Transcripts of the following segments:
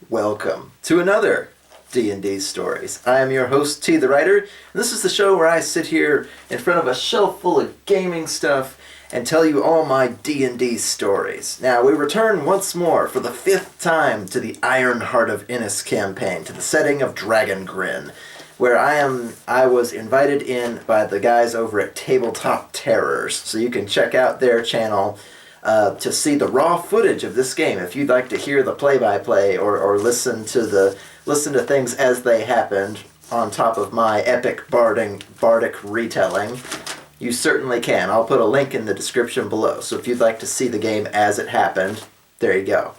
Welcome to another D&D Stories. I am your host, TheWriter, and this is the show where I sit here in front of a shelf full of gaming stuff and tell you all my D&D stories. Now, we return once more for the 5th time to the Iron Heart of Innis campaign, to the setting of Dragon Grin, where I was invited in by the guys over at Tabletop Terrors, so you can check out their channel to see the raw footage of this game. If you'd like to hear the play-by-play or listen to things as they happened on top of my epic bardic retelling, you certainly can. I'll put a link in the description below. So if you'd like to see the game as it happened, there you go.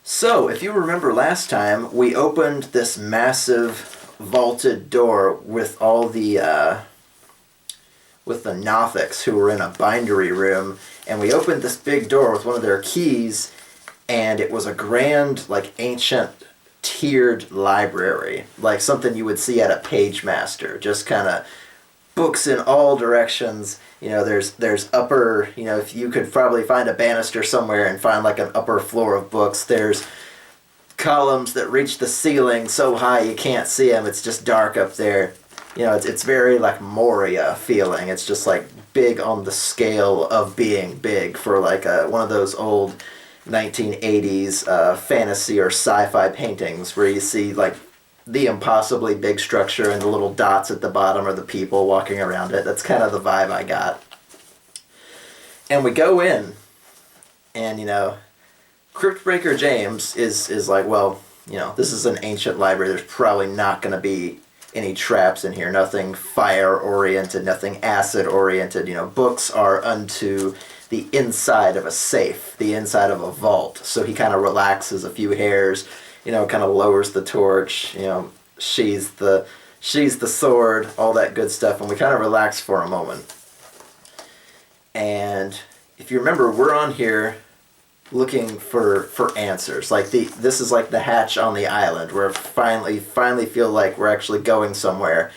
So, if you remember last time, we opened this massive vaulted door with all the Nothics who were in a bindery room, and we opened this big door with one of their keys, and it was a grand, ancient, tiered library, like something you would see at a page master, just kind of books in all directions. There's upper, if you could probably find a banister somewhere and find an upper floor of books. There's columns that reach the ceiling so high you can't see them. It's just dark up there. It's very Moria feeling. It's just big on the scale of being big for one of those old 1980s fantasy or sci-fi paintings where you see the impossibly big structure and the little dots at the bottom are the people walking around it. That's kind of the vibe I got. And we go in, and Cryptbreaker James is this is an ancient library. There's probably not going to be any traps in here. Nothing fire-oriented, nothing acid-oriented. Books are unto the inside of a safe, the inside of a vault. So he kind of relaxes a few hairs, kind of lowers the torch, sheathes the sword, all that good stuff, and we kind of relax for a moment. And if you remember, we're on here looking for answers. This is the hatch on the island where finally feel like we're actually going somewhere.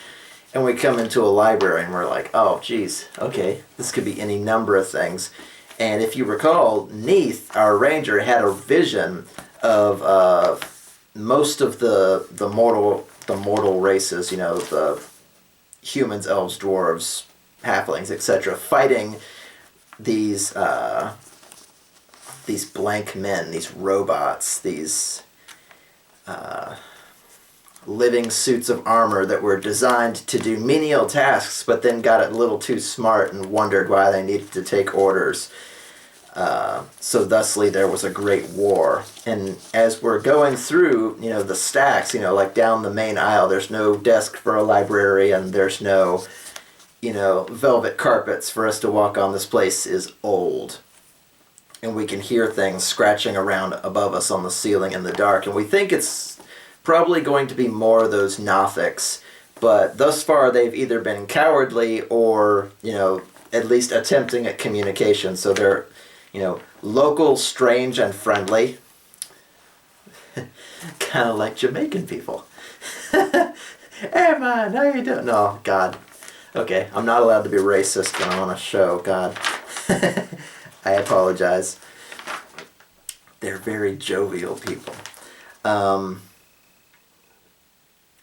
And we come into a library and we're like, oh geez, okay, this could be any number of things. And if you recall, Neith, our ranger, had a vision of most of the mortal races, the humans, elves, dwarves, halflings, etc., fighting these blank men, these robots, these living suits of armor that were designed to do menial tasks, but then got a little too smart and wondered why they needed to take orders. So thusly there was a great war. And as we're going through, the stacks, down the main aisle, there's no desk for a librarian, there's no, velvet carpets for us to walk on. This place is old. And we can hear things scratching around above us on the ceiling in the dark. And we think it's probably going to be more of those Nothics. But thus far they've either been cowardly or, at least attempting at communication. So they're, local, strange, and friendly. Kind of like Jamaican people. Hey man, how you doing? No, God. Okay, I'm not allowed to be racist when I'm on a show, God. I apologize. They're very jovial people.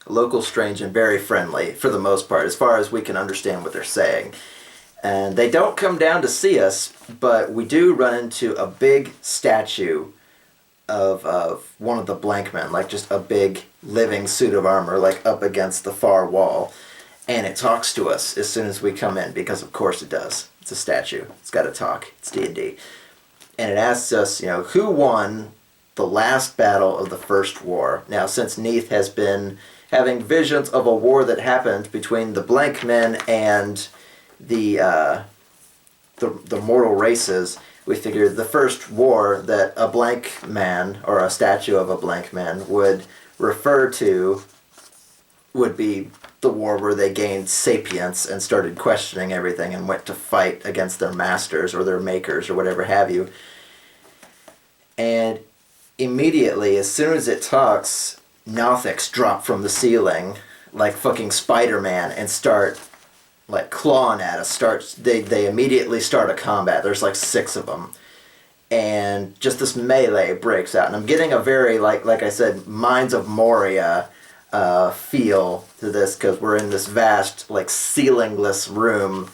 Local, strange, and very friendly, for the most part, as far as we can understand what they're saying. And they don't come down to see us, but we do run into a big statue of one of the blank men, just a big living suit of armor, up against the far wall. And it talks to us as soon as we come in, because of course it does. It's a statue. It's got to talk. It's D&D. And it asks us, who won the last battle of the First War? Now, since Neith has been having visions of a war that happened between the blank men and the mortal races, we figured the first war that a blank man, or a statue of a blank man, would refer to would be the war where they gained sapience and started questioning everything and went to fight against their masters or their makers or whatever have you. And immediately, as soon as it talks, Nothics drop from the ceiling like fucking Spider-Man and start clawing at us. They immediately start a combat. There's 6 of them. and just this melee breaks out, and I'm getting a very like I said, Mines of Moria feel to this, because we're in this vast like ceilingless room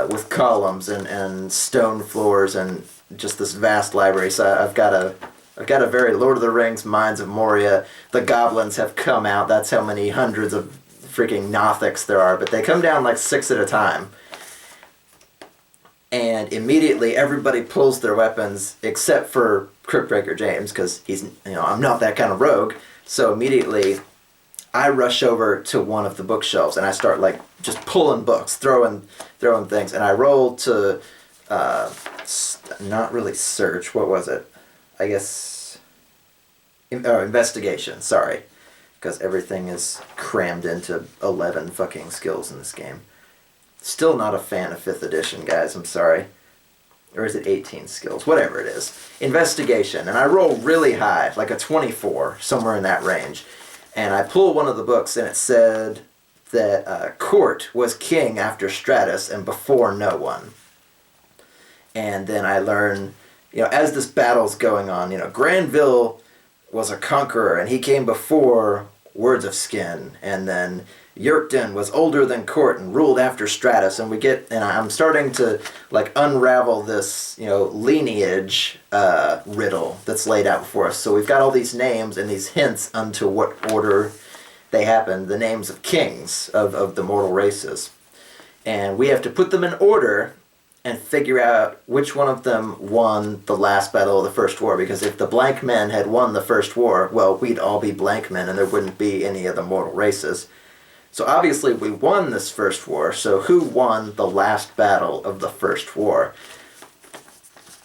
with columns and stone floors and just this vast library. So I've got a very Lord of the Rings, Mines of Moria. The goblins have come out. That's how many hundreds of freaking Nothics there are, but they come down like 6 at a time. And immediately everybody pulls their weapons except for Cryptbreaker James, because he's, I'm not that kind of rogue. So immediately I rush over to one of the bookshelves and I start like just pulling books, throwing things, and I roll to not really search. What was it? I guess investigation. Sorry, because everything is crammed into 11 fucking skills in this game. Still not a fan of 5th edition, guys. I'm sorry. Or is it 18 skills? Whatever it is. Investigation. And I roll really high, like a 24, somewhere in that range. And I pull one of the books, and it said that Court was king after Stratus and before no one. And then I learn, as this battle's going on, Granville was a conqueror, and he came before Words of Skin. And then Yerkton was older than Court and ruled after Stratus, and I'm starting to like unravel this, lineage riddle that's laid out before us. So we've got all these names and these hints unto what order they happen, the names of kings of the mortal races. And we have to put them in order and figure out which one of them won the last battle of the First War, because if the blank men had won the First War, well, we'd all be blank men and there wouldn't be any of the mortal races. So obviously we won this First War, so who won the last battle of the First War?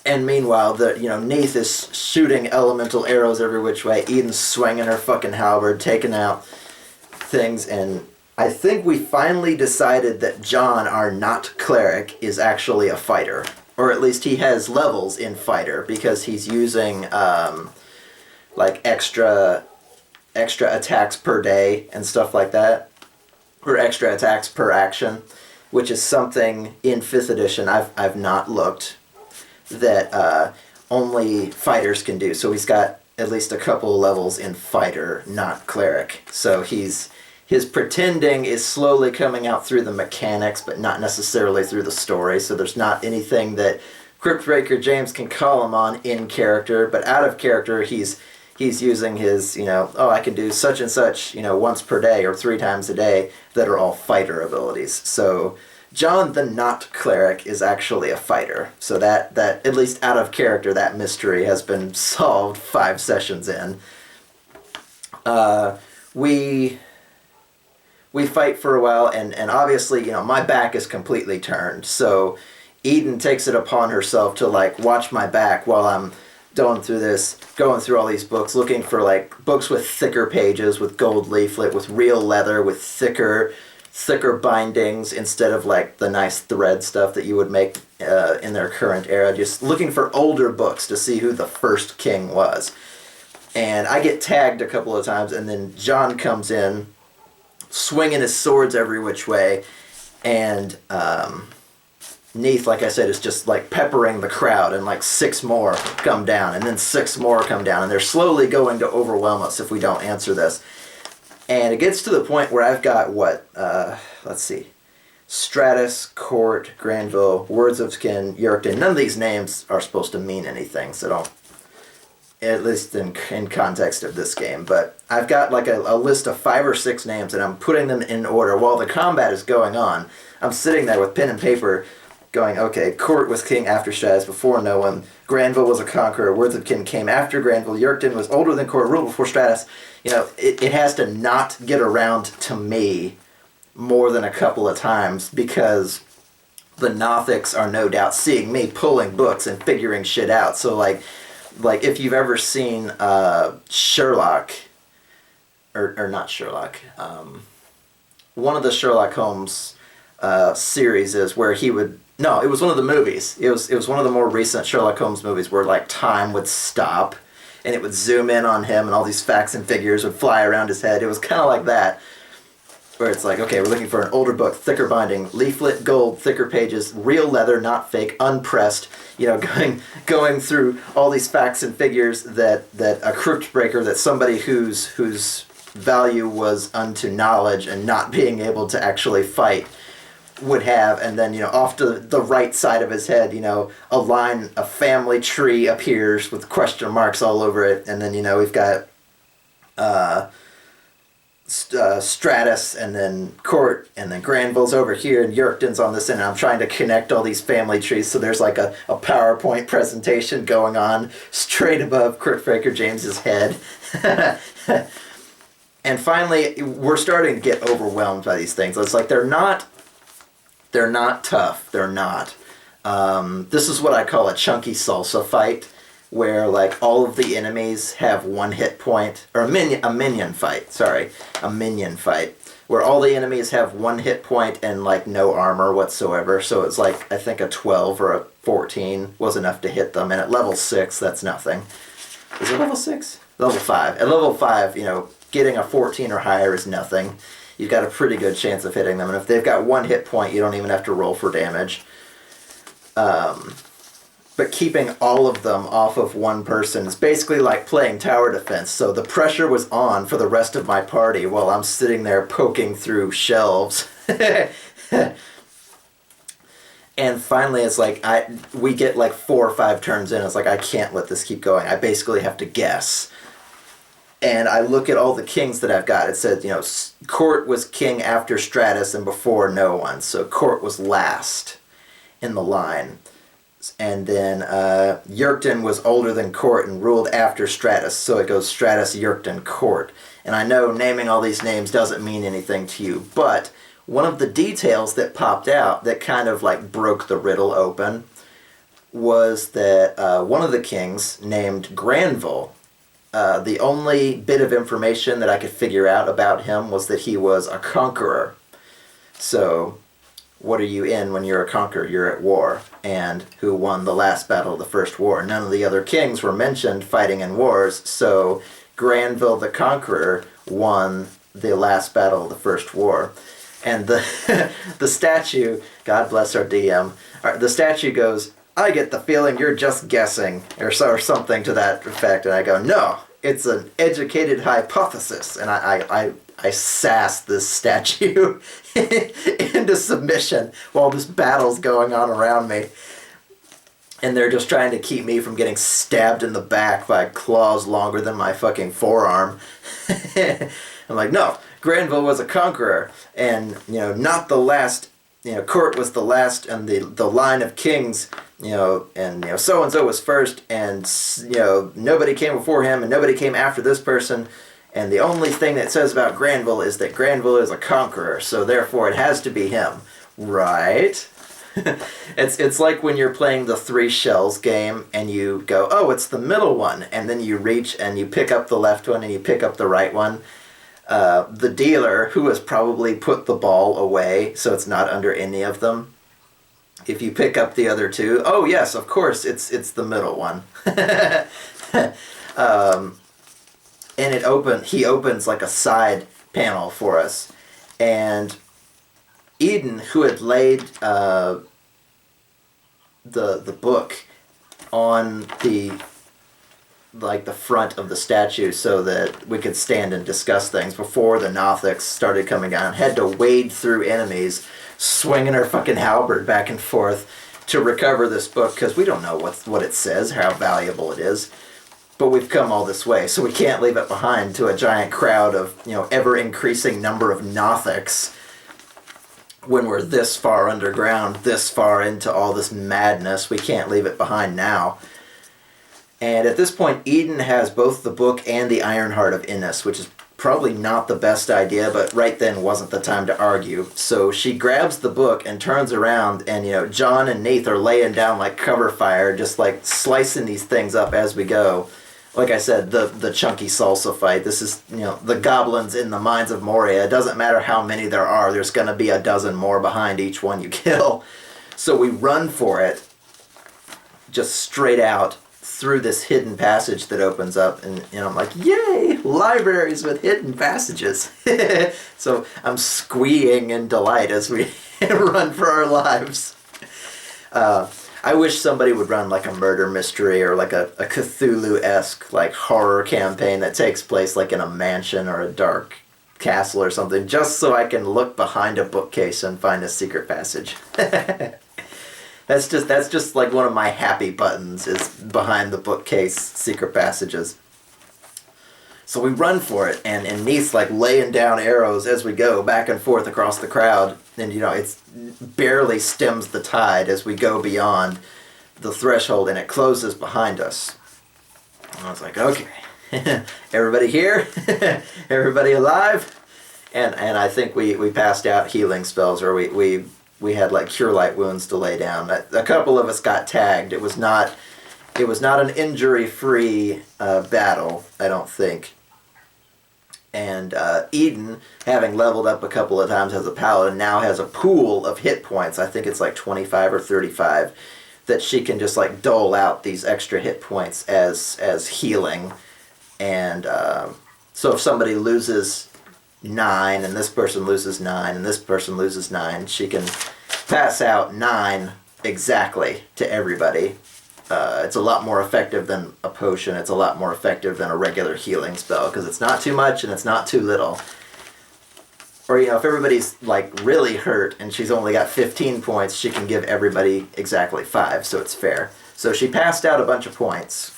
And meanwhile, Neith is shooting elemental arrows every which way, Eden's swinging her fucking halberd, taking out things, and I think we finally decided that John, our not cleric, is actually a fighter. Or at least he has levels in fighter, because he's using like extra attacks per day and stuff like that. Or extra attacks per action, which is something in 5th edition I've not looked, that only fighters can do. So he's got at least a couple of levels in fighter, not cleric. So his pretending is slowly coming out through the mechanics, but not necessarily through the story. So there's not anything that Cryptbreaker James can call him on in character, but out of character he's using his, I can do such and such, once per day or 3 times a day, that are all fighter abilities. So John the not cleric is actually a fighter. So that at least out of character, that mystery has been solved 5 sessions in. We fight for a while, and obviously, my back is completely turned. So Eden takes it upon herself to like watch my back while I'm going through all these books, looking for like books with thicker pages, with gold leaflet, with real leather, with thicker bindings instead of like the nice thread stuff that you would make in their current era. Just looking for older books to see who the first king was. And I get tagged a couple of times, and then John comes in, swinging his swords every which way, and Neith, like I said, is just like peppering the crowd, and like 6 more come down, and then 6 more come down, and they're slowly going to overwhelm us if we don't answer this. And it gets to the point where I've got let's see, Stratus, Court, Granville, Words of Skin, Yerkton. None of these names are supposed to mean anything, so don't, at least in context of this game. But I've got like a list of 5 or 6 names, and I'm putting them in order while the combat is going on. I'm sitting there with pen and paper, going, okay, Court was king after Stratus, before no one. Granville was a conqueror. Words of Kin came after Granville. Yerkton was older than Court, ruled before Stratus. It has to not get around to me more than a couple of times, because the Nothics are no doubt seeing me pulling books and figuring shit out. So like if you've ever seen Sherlock, or not Sherlock, one of the Sherlock Holmes series is where he would, no, it was one of the movies. It was one of the more recent Sherlock Holmes movies where like time would stop and it would zoom in on him and all these facts and figures would fly around his head. It was kind of like that. where it's like, okay, we're looking for an older book, thicker binding, leaflet, gold, thicker pages, real leather, not fake, unpressed. You know, going through all these facts and figures that a crypt breaker, that somebody whose value was unto knowledge and not being able to actually fight would have. And then, you know, off to the right side of his head, you know, a family tree appears with question marks all over it. And then, you know, we've got Stratus, and then Court, and then Granville's over here, and Yerkton's on this end, and I'm trying to connect all these family trees, so there's like a PowerPoint presentation going on straight above Cryptbreaker James's head. And finally, we're starting to get overwhelmed by these things. It's like they're not tough. They're not. This is what I call a chunky salsa fight, where like all of the enemies have one hit point, or a minion fight, where all the enemies have one hit point and like no armor whatsoever. So it's like, I think a 12 or a 14 was enough to hit them, and at level 6, that's nothing. Is it level 6? Level 5. At level 5, you know, getting a 14 or higher is nothing. You've got a pretty good chance of hitting them, and if they've got one hit point, you don't even have to roll for damage. But keeping all of them off of one person is basically like playing tower defense. So the pressure was on for the rest of my party while I'm sitting there poking through shelves. And finally, it's like we get like 4 or 5 turns in. It's like, I can't let this keep going. I basically have to guess. And I look at all the kings that I've got. It said, you know, Court was king after Stratus and before no one. So Court was last in the line. And then Yerkton was older than Court and ruled after Stratus. So it goes Stratus, Yerkton, Court. And I know naming all these names doesn't mean anything to you, but one of the details that popped out that kind of like broke the riddle open was that one of the kings named Granville, the only bit of information that I could figure out about him was that he was a conqueror. So what are you in when you're a conqueror? You're at war. And who won the last battle of the First War? None of the other kings were mentioned fighting in wars, so Granville the Conqueror won the last battle of the First War. And the the statue, God bless our DM, the statue goes, I get the feeling you're just guessing, or something to that effect. And I go, no, it's an educated hypothesis. And I sass this statue into submission while this battle's going on around me. And they're just trying to keep me from getting stabbed in the back by claws longer than my fucking forearm. I'm like, no, Granville was a conqueror, and, you know, not the last, you know, Court was the last, and the line of kings, you know, and, you know, so-and-so was first, and, you know, nobody came before him, and nobody came after this person. And the only thing that says about Granville is that Granville is a conqueror, so therefore it has to be him. Right? It's like when you're playing the 3 shells game and you go, oh, it's the middle one, and then you reach and you pick up the left one and you pick up the right one. The dealer, who has probably put the ball away so it's not under any of them, if you pick up the other 2, oh yes, of course, it's the middle one. And he opens like a side panel for us. And Eden, who had laid the book on the front of the statue so that we could stand and discuss things before the Nothics started coming down, had to wade through enemies, swinging her fucking halberd back and forth to recover this book, because we don't know what it says, how valuable it is. But we've come all this way, so we can't leave it behind to a giant crowd of, you know, ever-increasing number of Nothics when we're this far underground, this far into all this madness. We can't leave it behind now. And at this point, Eden has both the book and the Ironheart of Innis, which is probably not the best idea, but right then wasn't the time to argue. So she grabs the book and turns around, and, you know, John and Nath are laying down like cover fire, just like slicing these things up as we go. Like I said, the chunky salsa fight. This is, you know, the goblins in the mines of Moria. It doesn't matter how many there are. There's going to be a dozen more behind each one you kill. So we run for it, just straight out through this hidden passage that opens up, and I'm like, yay, libraries with hidden passages. So I'm squeeing in delight as we run for our lives. I wish somebody would run like a murder mystery or like a Cthulhu-esque like horror campaign that takes place like in a mansion or a dark castle or something, just so I can look behind a bookcase and find a secret passage. That's just like one of my happy buttons, is behind the bookcase secret passages. So we run for it, and Neith's like laying down arrows as we go back and forth across the crowd, and it's barely stems the tide as we go beyond the threshold, and it closes behind us. And I was like, okay, everybody here, everybody alive, and I think we passed out healing spells, or we had like cure light wounds to lay down. A couple of us got tagged. It was not an injury-free battle, I don't think. And Eden, having leveled up a couple of times as a paladin, now has a pool of hit points. I think it's like 25 or 35 that she can just like dole out these extra hit points as healing. And so if somebody loses 9 and this person loses 9 and this person loses 9, she can pass out 9 exactly to everybody. It's a lot more effective than a potion. It's a lot more effective than a regular healing spell, because it's not too much and it's not too little. Or, if everybody's like really hurt and she's only got 15 points, she can give everybody exactly 5, so it's fair. So she passed out a bunch of points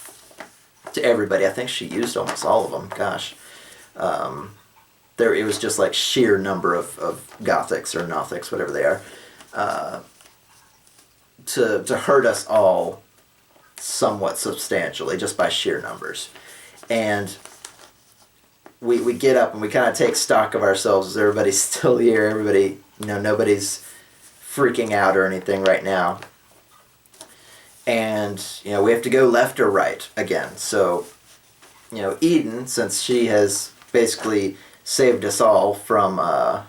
to everybody. I think she used almost all of them. Gosh. It was just like sheer number of Gothics or Nothics, whatever they are, to hurt us all somewhat substantially just by sheer numbers. And we get up and we kind of take stock of ourselves. As everybody's still here, everybody, nobody's freaking out or anything right now. And we have to go left or right again. So Eden, since she has basically saved us all from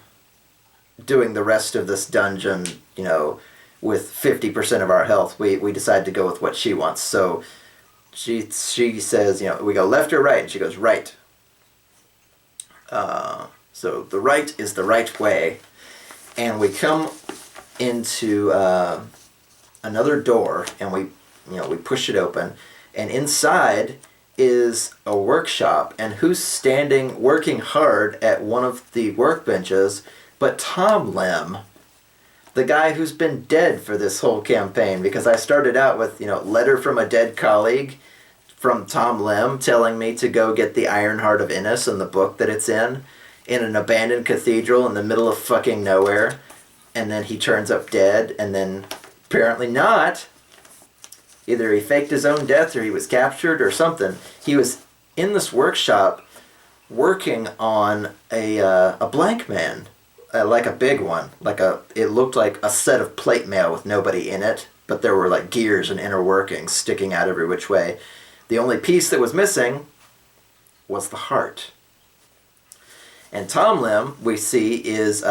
doing the rest of this dungeon, with 50% of our health, we decide to go with what she wants. So she says, we go left or right, and she goes right. So the right is the right way, and we come into another door, and we push it open, and inside is a workshop, and who's standing working hard at one of the workbenches but Tom Lim, the guy who's been dead for this whole campaign, because I started out with, letter from a dead colleague from Tom Lim telling me to go get the Iron Heart of Innis and the book that it's in an abandoned cathedral in the middle of fucking nowhere, and then he turns up dead, and then apparently not. Either he faked his own death or he was captured or something. He was in this workshop working on a blank man. Like a big one. It looked like a set of plate mail with nobody in it, but there were like gears and inner workings sticking out every which way. The only piece that was missing was the heart. And Tom Lim, we see, is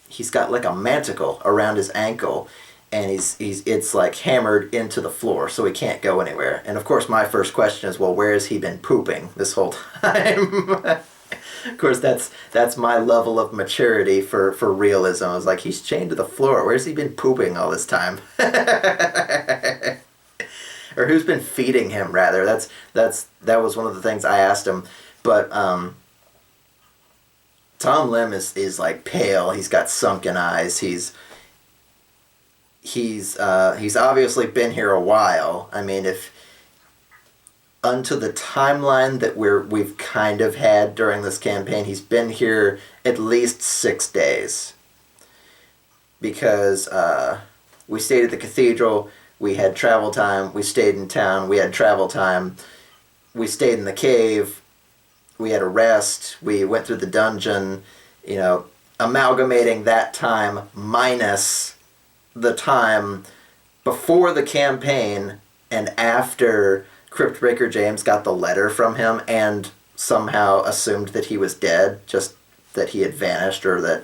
he's got like a manticle around his ankle, and it's like hammered into the floor, so he can't go anywhere. And of course my first question is, well, where has he been pooping this whole time? Of course, that's my level of maturity for realism. I was like, he's chained to the floor. Where's he been pooping all this time? Or who's been feeding him, rather? That was one of the things I asked him. But Tom Lim is like pale. He's got sunken eyes. He's obviously been here a while. I mean, if unto the timeline that we've kind of had during this campaign, he's been here at least 6 days. Because we stayed at the cathedral, we had travel time, we stayed in town, we had travel time, we stayed in the cave, we had a rest, we went through the dungeon, amalgamating that time minus the time before the campaign and after Cryptbreaker James got the letter from him and somehow assumed that he was dead, just that he had vanished or that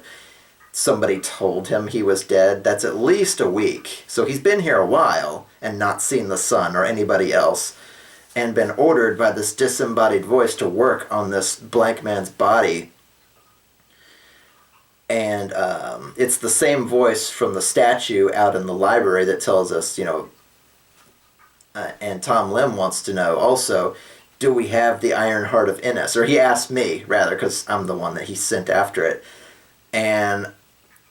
somebody told him he was dead. That's at least a week. So he's been here a while and not seen the sun or anybody else. and been ordered by this disembodied voice to work on this blank man's body. And it's the same voice from the statue out in the library that tells us, and Tom Lim wants to know also, do we have the Iron Heart of Innis? Or he asked me, rather, because I'm the one that he sent after it. And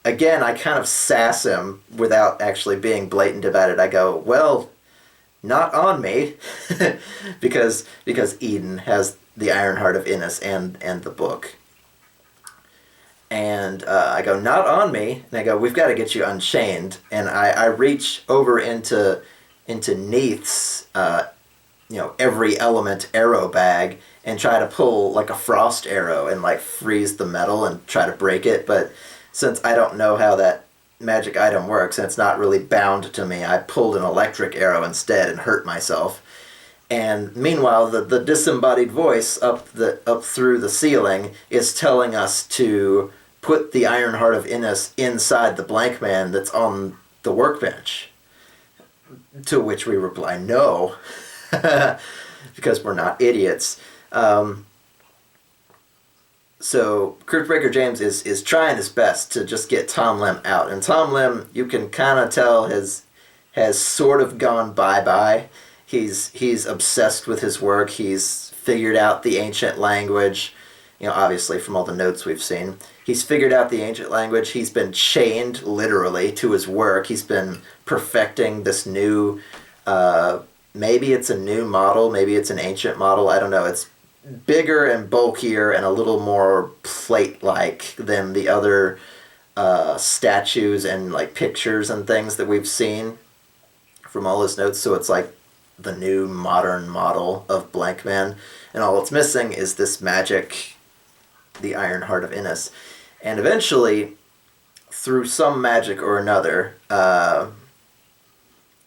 again, I kind of sass him without actually being blatant about it. I go, well, not on me, because Eden has the Iron Heart of Innis and the book. And I go, not on me. And I go, we've got to get you unchained. And I reach over into Neith's, every element arrow bag and try to pull like a frost arrow and like freeze the metal and try to break it. But since I don't know how that magic item works and it's not really bound to me, I pulled an electric arrow instead and hurt myself. And meanwhile, the disembodied voice up through the ceiling is telling us to put the Iron Heart of Innis inside the blank man that's on the workbench. To which we reply, no, because we're not idiots. So Cryptbreaker James is trying his best to just get Tom Lim out. And Tom Lim, you can kind of tell, has sort of gone bye-bye. He's obsessed with his work. He's figured out the ancient language, obviously from all the notes we've seen. He's figured out the ancient language. He's been chained, literally, to his work. He's been perfecting this new, maybe it's a new model, maybe it's an ancient model, I don't know. It's bigger and bulkier and a little more plate-like than the other statues and like pictures and things that we've seen from all his notes. So it's like the new modern model of Blank Man, and all it's missing is this magic, the Iron Heart of Innis. And eventually, through some magic or another,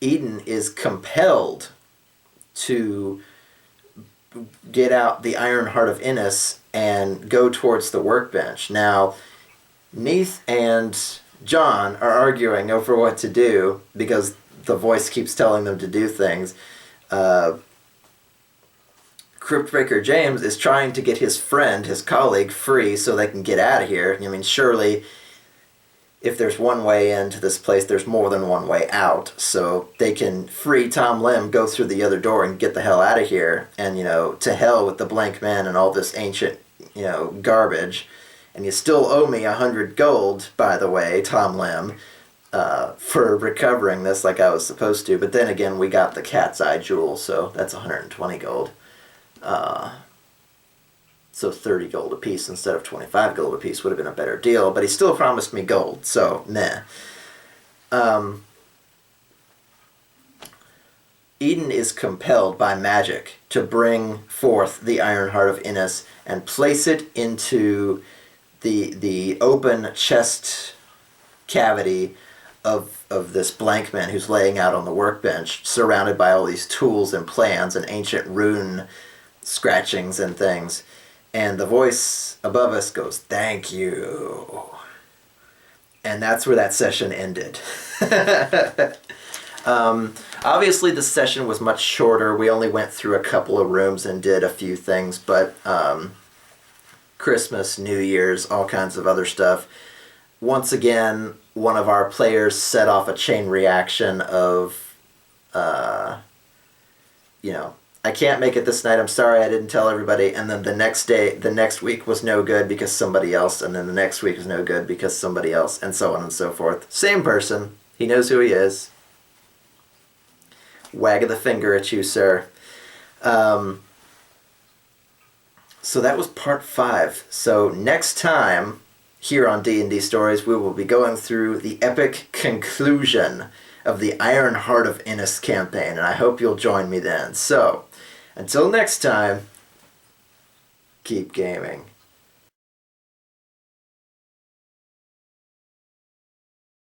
Eden is compelled to get out the Iron Heart of Innis and go towards the workbench. Now, Neith and John are arguing over what to do because the voice keeps telling them to do things. Cryptbreaker James is trying to get his friend, his colleague, free so they can get out of here. I mean, surely if there's one way into this place, there's more than one way out. So they can free Tom Lim, go through the other door, and get the hell out of here. And, to hell with the Blank Man and all this ancient, garbage. And you still owe me 100 gold, by the way, Tom Lim, for recovering this like I was supposed to. But then again, we got the cat's eye jewel, so that's 120 gold. So 30 gold apiece instead of 25 gold apiece would have been a better deal, but he still promised me gold, so meh. Eden is compelled by magic to bring forth the Iron Heart of Innis and place it into the open chest cavity of this Blank Man who's laying out on the workbench, surrounded by all these tools and plans and ancient rune scratchings and things. And the voice above us goes, "Thank you." And that's where that session ended. Obviously, the session was much shorter. We only went through a couple of rooms and did a few things, but Christmas, New Year's, all kinds of other stuff. Once again, one of our players set off a chain reaction of, I can't make it this night, I'm sorry, I didn't tell everybody, and then the next week was no good because somebody else, and then the next week was no good because somebody else, and so on and so forth. Same person. He knows who he is. Wag of the finger at you, sir. So that was part 5. So next time, here on D&D Stories, we will be going through the epic conclusion of the Iron Heart of Innis campaign, and I hope you'll join me then. So, until next time, keep gaming.